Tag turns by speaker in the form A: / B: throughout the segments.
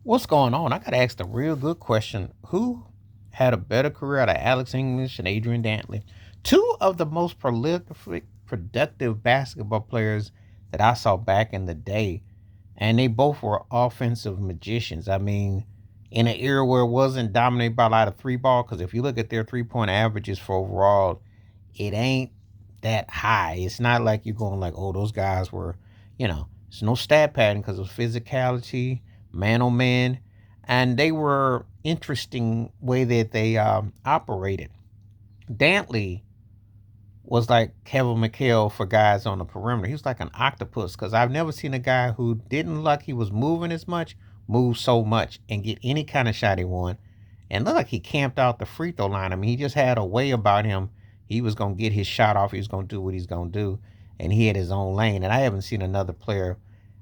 A: What's going on? I got to ask the real good question. Who had a better career out of Alex English and Adrian Dantley? Two of the most prolific, productive basketball players that I saw back in the day. And they both were offensive magicians. I mean, in an era where it wasn't dominated by a lot of three ball, because if you look at their 3 point averages for overall, it ain't that high. It's not like you're going like, oh, those guys were, it's no stat pattern because of physicality, man on man, and they were interesting way that they operated. Dantley was like Kevin McHale for guys on the perimeter. He was like an octopus because I've never seen a guy who didn't look like he was moving as much, move so much, and get any kind of shot he wanted. And looked like he camped out the free throw line. I mean, he just had a way about him. He was going to get his shot off. He was going to do what he's going to do. And he had his own lane. And I haven't seen another player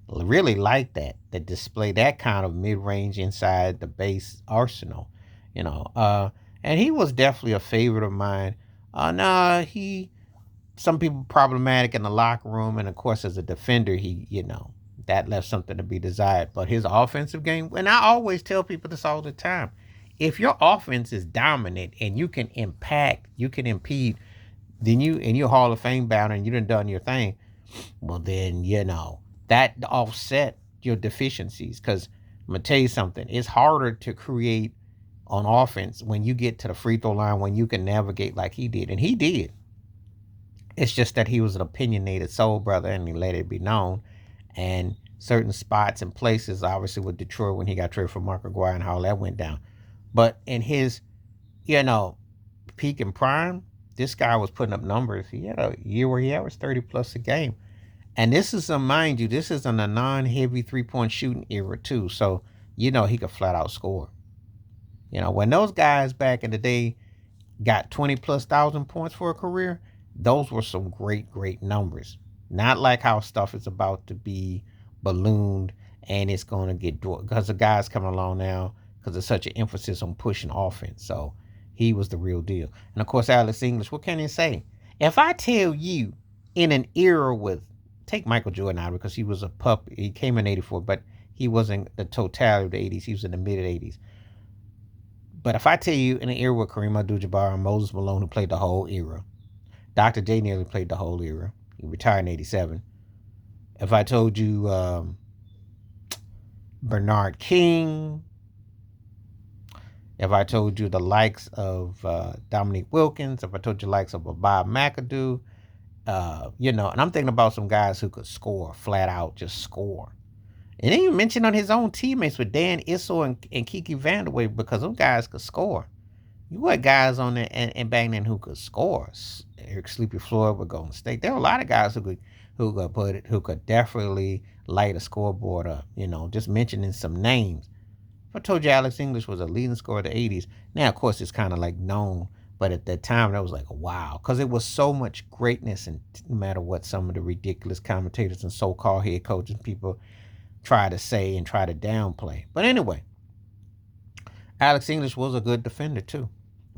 A: really like that display that kind of mid-range inside the base arsenal, you know. And he was definitely a favorite of mine. Nah, some people problematic in the locker room, and of course, as a defender, that left something to be desired. But his offensive game, and I always tell people this all the time, if your offense is dominant and you can impact, you can impede, then you're Hall of Fame bound and you done your thing. Well, then that offset your deficiencies. Because I'm gonna tell you something, it's harder to create on offense when you get to the free throw line when you can navigate like he did, and he did. It's just that he was an opinionated soul brother and he let it be known. And certain spots and places, obviously with Detroit when he got traded for Mark Aguirre and how that went down. But in his, you know, peak and prime, this guy was putting up numbers. He had a year where he averaged 30 plus a game. And this is mind you, this is in a non-heavy 3 point shooting era too. So, he could flat out score. When those guys back in the day got 20 plus thousand points for a career, those were some great, great numbers. Not like how stuff is about to be ballooned and it's going to get because the guys coming along now because there's such an emphasis on pushing offense. So he was the real deal. And of course, Alex English, what can you say? If I tell you in an era with, take Michael Jordan out because he was a pup, he came in 84, but he wasn't the totality of the 80s. He was in the mid 80s. But if I tell you in an era with Kareem Abdul-Jabbar and Moses Malone, who played the whole era, Dr. J nearly played the whole era. He retired in 87. If I told you Bernard King, if I told you the likes of Dominique Wilkins, if I told you the likes of Bob McAdoo, and I'm thinking about some guys who could score, flat out, just score. And then you mentioned on his own teammates with Dan Issel and Kiki Vanderway because those guys could score. You had guys on there and back then who could score. Eric Sleepy Floyd with Golden State. There were a lot of guys who could definitely light a scoreboard up. Just mentioning some names. If I told you Alex English was a leading scorer of the 80s, now of course it's kind of like known, but at that time that was like wow, because it was so much greatness, and no matter what some of the ridiculous commentators and so-called head coaches people try to say and try to downplay. But anyway, Alex English was a good defender too.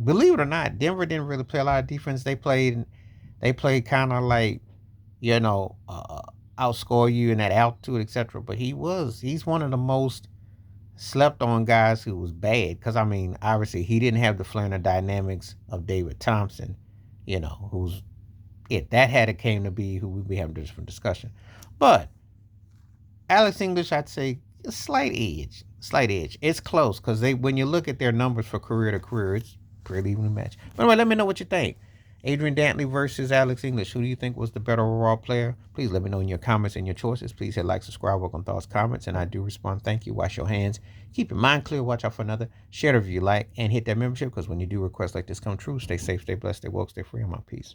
A: Believe it or not, Denver didn't really play a lot of defense. They played kind of like, outscore you in that altitude, etc. But he's one of the most slept on guys who was bad. Because I mean, obviously he didn't have the flair and dynamics of David Thompson, who's if that had it came to be who we'd be having a different discussion. But Alex English, I'd say a slight edge. It's close because when you look at their numbers for career to career, it's pretty evenly matched. But anyway, let me know what you think. Adrian Dantley versus Alex English. Who do you think was the better overall player? Please let me know in your comments and your choices. Please hit like, subscribe, work on thoughts, comments, and I do respond. Thank you. Wash your hands. Keep your mind clear. Watch out for another. Share the review, like, and hit that membership because when you do requests like this come true, stay safe, stay blessed, stay woke, stay free. I'm out. Peace.